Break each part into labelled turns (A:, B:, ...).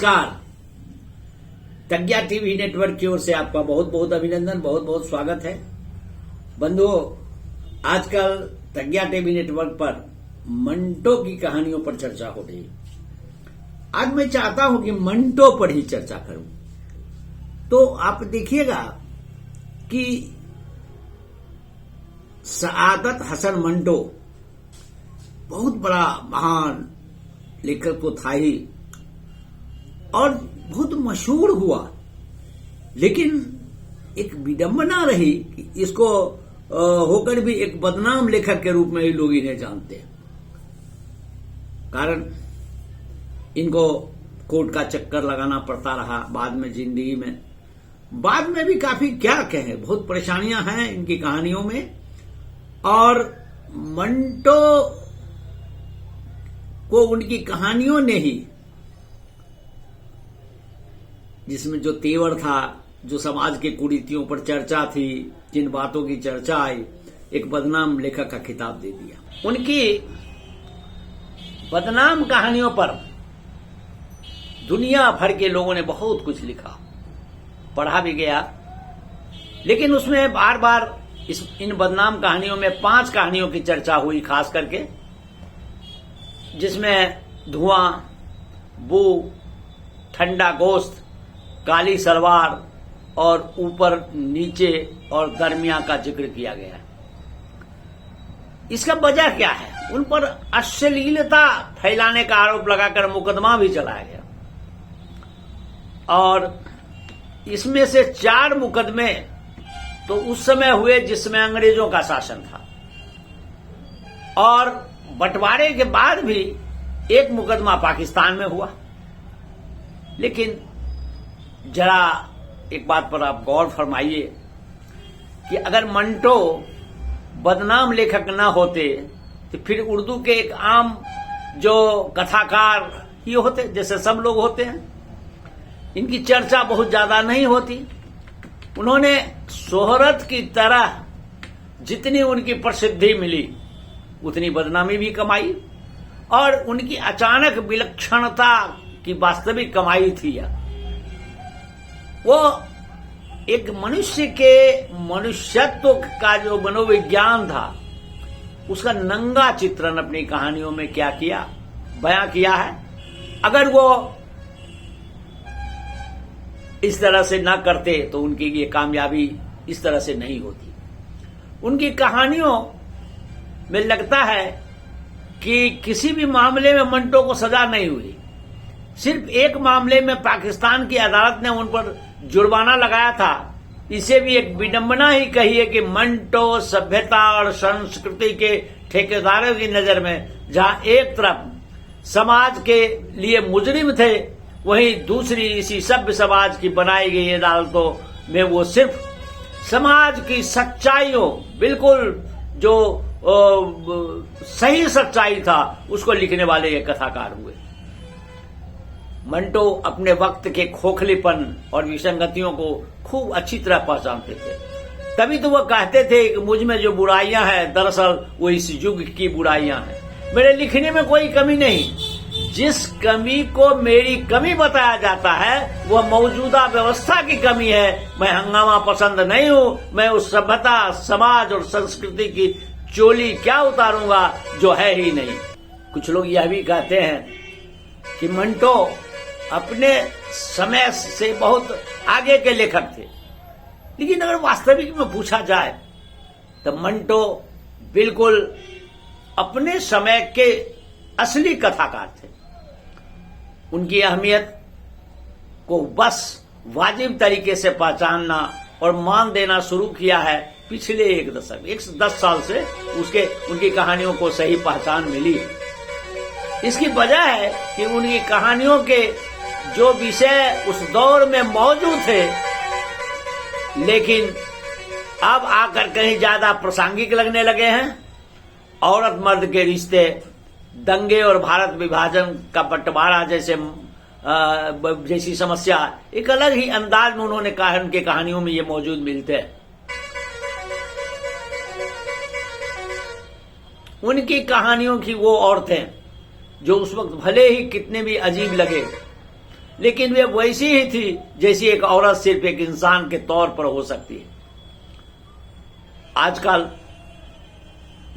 A: नमस्कार। प्रज्ञा TV network की ओर से आपका बहुत बहुत अभिनंदन, बहुत बहुत स्वागत है। बंधुओं, आजकल प्रज्ञा टीवी नेटवर्क पर मंटो की कहानियों पर चर्चा हो रही। आज मैं चाहता हूं कि मंटो पर ही चर्चा करूं। तो आप देखिएगा कि सआदत हसन मंटो बहुत बड़ा महान लेखक तो था ही और बहुत मशहूर हुआ, लेकिन एक विडंबना रही कि इसको होकर भी एक बदनाम लेखक के रूप में ही लोग इन्हें जानते हैं। कारण इनको कोर्ट का चक्कर लगाना पड़ता रहा बाद में जिंदगी में। बाद में भी काफी क्या कहें, बहुत परेशानियां हैं इनकी कहानियों में। और मंटो को उनकी कहानियों ने ही, जिसमें जो तेवर था, जो समाज के कुरीतियों पर चर्चा थी, जिन बातों की चर्चा आई, एक बदनाम लेखक का खिताब दे दिया। उनकी बदनाम कहानियों पर दुनिया भर के लोगों ने बहुत कुछ लिखा, पढ़ा भी गया। लेकिन उसमें बार बार इन बदनाम कहानियों में 5 कहानियों की चर्चा हुई, खास करके, जिसमें धुआं, बू, ठंडा गोश्त, काली सलवार और ऊपर नीचे और दरमिया का जिक्र किया गया है। इसका वजह क्या है? उन पर अश्लीलता फैलाने का आरोप लगाकर मुकदमा भी चलाया गया और इसमें से 4 मुकदमे तो उस समय हुए जिसमें अंग्रेजों का शासन था, और बंटवारे के बाद भी एक मुकदमा पाकिस्तान में हुआ। लेकिन जरा एक बात पर आप गौर फरमाइए कि अगर मंटो बदनाम लेखक न होते तो फिर उर्दू के एक आम जो कथाकार ही होते, जैसे सब लोग होते हैं। इनकी चर्चा बहुत ज्यादा नहीं होती। उन्होंने शोहरत की तरह जितनी उनकी प्रसिद्धि मिली उतनी बदनामी भी कमाई, और उनकी अचानक विलक्षणता की वास्तविक कमाई थी। वो एक मनुष्य के मनुष्यत्व का जो मनोविज्ञान था, उसका नंगा चित्रण अपनी कहानियों में क्या किया, बयां किया है। अगर वो इस तरह से ना करते तो उनकी ये कामयाबी इस तरह से नहीं होती। उनकी कहानियों में लगता है कि किसी भी मामले में मंटो को सजा नहीं हुई। सिर्फ एक मामले में पाकिस्तान की अदालत ने उन पर जुर्माना लगाया था। इसे भी एक विडंबना ही कहिए कि मंटो सभ्यता और संस्कृति के ठेकेदारों की नजर में जहां एक तरफ समाज के लिए मुजरिम थे, वहीं दूसरी इसी सभ्य समाज की बनाई गई अदालतों में वो सिर्फ समाज की सच्चाइयों, बिल्कुल जो सही सच्चाई था, उसको लिखने वाले ये कथाकार हुए। मंटो अपने वक्त के खोखलेपन और विसंगतियों को खूब अच्छी तरह पहचानते थे। तभी तो वो कहते थे कि मुझ में जो बुराइयां हैं, दरअसल वो इस युग की बुराइयां हैं। मेरे लिखने में कोई कमी नहीं। जिस कमी को मेरी कमी बताया जाता है वह मौजूदा व्यवस्था की कमी है। मैं हंगामा पसंद नहीं हूं। मैं उस सभ्यता, समाज और संस्कृति की चोली क्या उतारूंगा जो है ही नहीं। कुछ लोग यह भी कहते हैं कि मंटो अपने समय से बहुत आगे के लेखक थे, लेकिन अगर वास्तविक में पूछा जाए तो मंटो बिल्कुल अपने समय के असली कथाकार थे। उनकी अहमियत को बस वाजिब तरीके से पहचानना और मान देना शुरू किया है पिछले 10 साल से उनकी कहानियों को सही पहचान मिली। इसकी वजह है कि उनकी कहानियों के जो विषय उस दौर में मौजूद थे, लेकिन अब आकर कहीं ज्यादा प्रासंगिक लगने लगे हैं। औरत मर्द के रिश्ते, दंगे और भारत विभाजन का बंटवारा जैसी समस्या एक अलग ही अंदाज में उन्होंने उनके कहानियों में ये मौजूद मिलते हैं। उनकी कहानियों की वो औरतें जो उस वक्त भले ही कितने भी अजीब लगे, लेकिन वे वैसी ही थी जैसी एक औरत सिर्फ एक इंसान के तौर पर हो सकती है। आजकल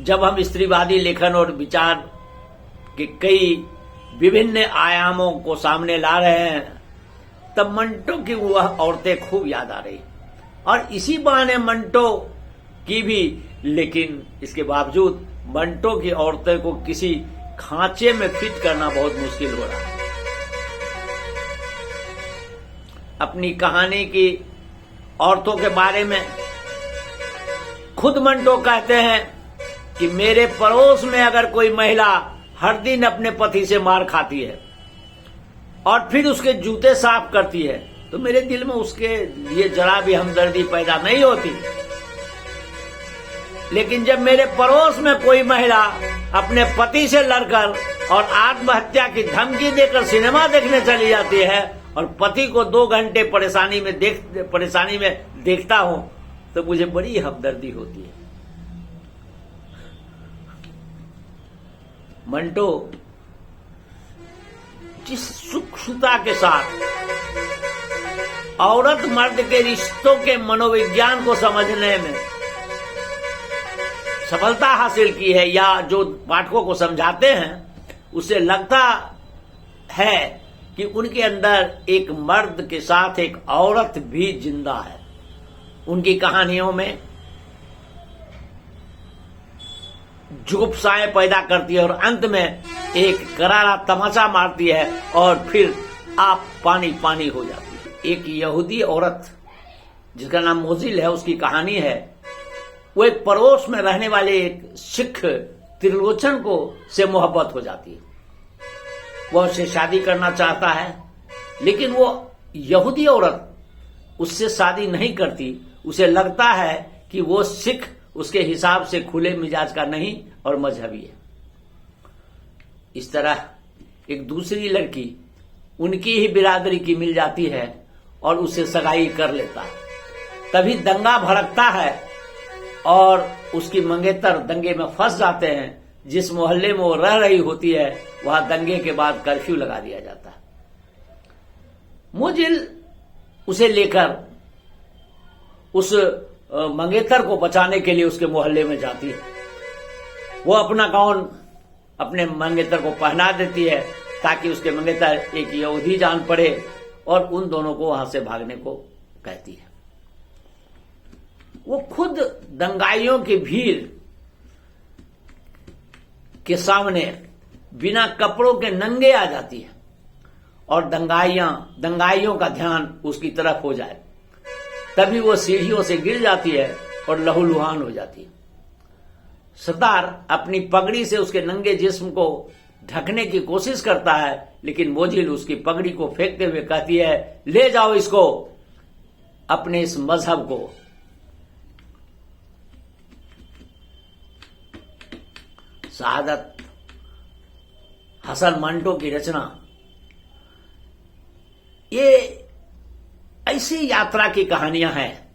A: जब हम स्त्रीवादी लेखन और विचार के कई विभिन्न आयामों को सामने ला रहे हैं, तब मंटो की वह औरतें खूब याद आ रही और इसी बहाने मंटो की भी। लेकिन इसके बावजूद मंटो की औरतें को किसी खांचे में फिट करना बहुत मुश्किल हो रहा है। अपनी कहानी की औरतों के बारे में खुद मंटो कहते हैं कि मेरे पड़ोस में अगर कोई महिला हर दिन अपने पति से मार खाती है और फिर उसके जूते साफ करती है तो मेरे दिल में उसके लिए जरा भी हमदर्दी पैदा नहीं होती। लेकिन जब मेरे पड़ोस में कोई महिला अपने पति से लड़कर और आत्महत्या की धमकी देकर सिनेमा देखने चली जाती है और पति को 2 घंटे परेशानी में देखता हूं तो मुझे बड़ी हमदर्दी होती है। मंटो जिस सूक्ष्मता के साथ औरत मर्द के रिश्तों के मनोविज्ञान को समझने में सफलता हासिल की है, या जो पाठकों को समझाते हैं, उसे लगता है कि उनके अंदर एक मर्द के साथ एक औरत भी जिंदा है। उनकी कहानियों में जुगुप्साएं पैदा करती है और अंत में एक करारा तमाचा मारती है और फिर आप पानी पानी हो जाती है। एक यहूदी औरत जिसका नाम मोजिल है, उसकी कहानी है। वो एक पड़ोस में रहने वाले एक सिख त्रिलोचन को से मोहब्बत हो जाती है। वह उससे शादी करना चाहता है, लेकिन वो यहूदी औरत उससे शादी नहीं करती। उसे लगता है कि वो सिख उसके हिसाब से खुले मिजाज का नहीं और मजहबी है। इस तरह एक दूसरी लड़की उनकी ही बिरादरी की मिल जाती है और उसे सगाई कर लेता है। तभी दंगा भड़कता है और उसकी मंगेतर दंगे में फंस जाते हैं। जिस मोहल्ले में वो रह रही होती है वहां दंगे के बाद कर्फ्यू लगा दिया जाता है। मोजिल उसे लेकर उस मंगेतर को बचाने के लिए उसके मोहल्ले में जाती है। वो अपना गाउन अपने मंगेतर को पहना देती है ताकि उसके मंगेतर एक यहूदी जान पड़े और उन दोनों को वहां से भागने को कहती है। वो खुद दंगाइयों की भीड़ के सामने बिना कपड़ों के नंगे आ जाती है और दंगाइयों का ध्यान उसकी तरफ हो जाए। तभी वो सीढ़ियों से गिर जाती है और लहूलुहान हो जाती है। सरदार अपनी पगड़ी से उसके नंगे जिस्म को ढकने की कोशिश करता है, लेकिन मोजिल उसकी पगड़ी को फेंकते हुए कहती है, ले जाओ इसको, अपने इस मजहब को। शहादत हसन मंटो की रचना ये ऐसी यात्रा की कहानियां हैं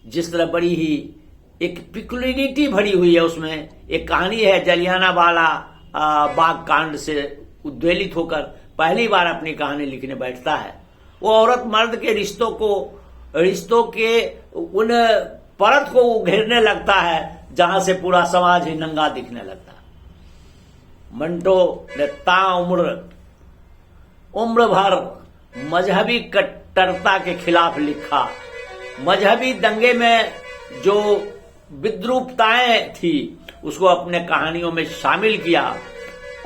A: जिस तरह बड़ी ही एक पिकुलिनिटी भरी हुई है। उसमें एक कहानी है, जलियांवाला बाग कांड से उद्वेलित होकर पहली बार अपनी कहानी लिखने बैठता है। वो औरत मर्द के रिश्तों के उन परत को घेरने लगता है जहां से पूरा समाज ही नंगा दिखने लगता है। मंटो ने उम्र भर मजहबी कट्टरता के खिलाफ लिखा। मजहबी दंगे में जो विद्रूपताएं थी उसको अपने कहानियों में शामिल किया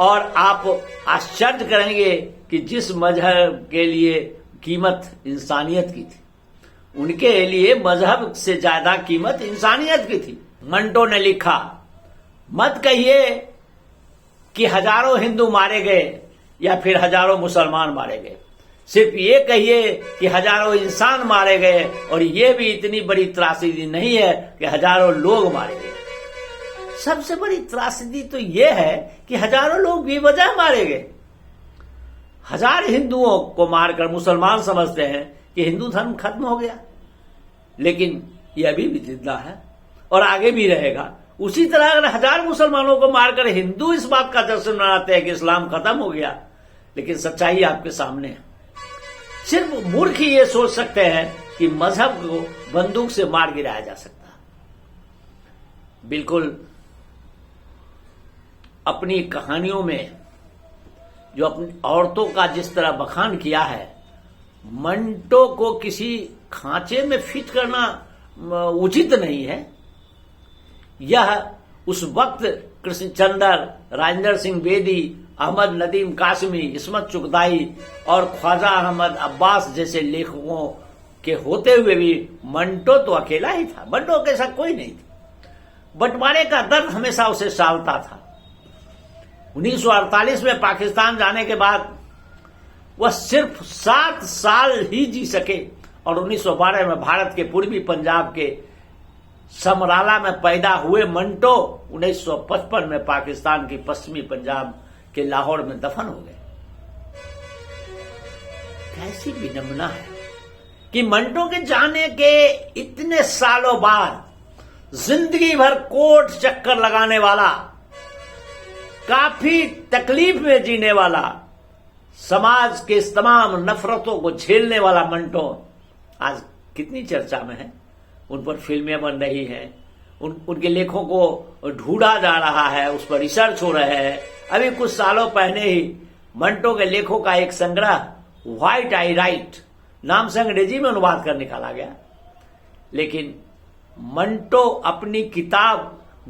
A: और आप आश्चर्य करेंगे कि जिस मजहब के लिए कीमत इंसानियत की थी, उनके लिए मजहब से ज्यादा कीमत इंसानियत की थी। मंटो ने लिखा, मत कहिए कि हजारों हिंदू मारे गए या फिर हजारों मुसलमान मारे गए, सिर्फ ये कहिए कि हजारों इंसान मारे गए और ये भी इतनी बड़ी त्रासदी नहीं है कि हजारों लोग मारे गए। सबसे बड़ी त्रासदी तो ये है कि हजारों लोग बेवजह मारे गए। 1000 हिंदुओं को मारकर मुसलमान समझते हैं कि हिंदू धर्म खत्म हो गया, लेकिन यह अभी भी जिंदा है और आगे भी रहेगा। उसी तरह अगर 1000 मुसलमानों को मारकर हिंदू इस बात का जश्न मनाते हैं कि इस्लाम खत्म हो गया, लेकिन सच्चाई आपके सामने है। सिर्फ मूर्ख ही ये सोच सकते हैं कि मजहब को बंदूक से मार गिराया जा सकता। बिल्कुल अपनी कहानियों में जो अपनी औरतों का जिस तरह बखान किया है, मंटो को किसी खांचे में फिट करना उचित नहीं है। यह उस वक्त कृष्णचंद्र, राजेंद्र सिंह बेदी, अहमद नदीम कासमी, इस्मत चुगताई और ख्वाजा अहमद अब्बास जैसे लेखकों के होते हुए भी मंटो तो अकेला ही था। मंटो के साथ कोई नहीं था। बंटवारे का दर्द हमेशा उसे सालता था। 1948 में पाकिस्तान जाने के बाद वह सिर्फ 7 साल ही जी सके और 1912 में भारत के पूर्वी पंजाब के समराला में पैदा हुए मंटो 1955 में पाकिस्तान की पश्चिमी पंजाब के लाहौर में दफन हो गए। कैसी विडंबना है कि मंटो के जाने के इतने सालों बाद जिंदगी भर कोर्ट चक्कर लगाने वाला, काफी तकलीफ में जीने वाला, समाज के इस तमाम नफरतों को झेलने वाला मंटो आज कितनी चर्चा में है। उन पर फिल्में बन रही हैं, उनके लेखों को ढूंढा जा रहा है, उस पर रिसर्च हो रहे हैं। अभी कुछ सालों पहले ही मंटो के लेखों का एक संग्रह व्हाइट आई राइट नाम से अंग्रेजी में अनुवाद कर निकाला गया। लेकिन मंटो अपनी किताब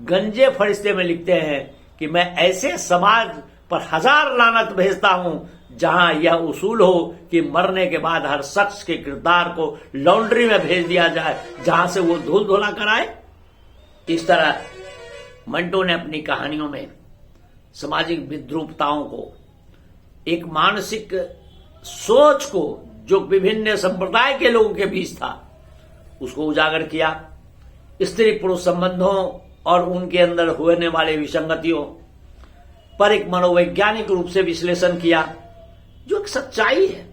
A: गंजे फरिश्ते में लिखते हैं कि मैं ऐसे समाज पर 1000 लानत भेजता हूं जहां यह उसूल हो कि मरने के बाद हर शख्स के किरदार को लॉन्ड्री में भेज दिया जाए, जहां से वो धूल धोला कराए। इस तरह मंटो ने अपनी कहानियों में सामाजिक विद्रूपताओं को, एक मानसिक सोच को जो विभिन्न संप्रदाय के लोगों के बीच था, उसको उजागर किया। स्त्री पुरुष संबंधों और उनके अंदर होने वाले विसंगतियों पर एक मनोवैज्ञानिक रूप से विश्लेषण किया, जो एक सच्चाई है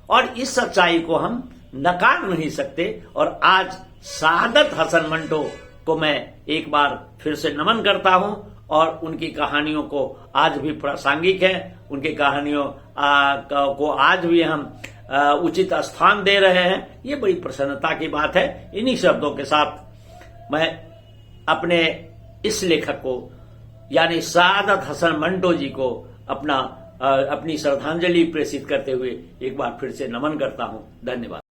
A: और इस सच्चाई को हम नकार नहीं सकते। और आज शहादत हसन मंटो को मैं एक बार फिर से नमन करता हूं और उनकी कहानियों को आज भी प्रासंगिक है, उनकी कहानियों को आज भी हम उचित स्थान दे रहे हैं। ये बड़ी प्रसन्नता की बात है। इन्हीं शब्दों के साथ मैं अपने इस लेखक को यानी शहादत हसन मंटो जी को अपनी श्रद्धांजलि प्रेषित करते हुए एक बार फिर से नमन करता हूं। धन्यवाद।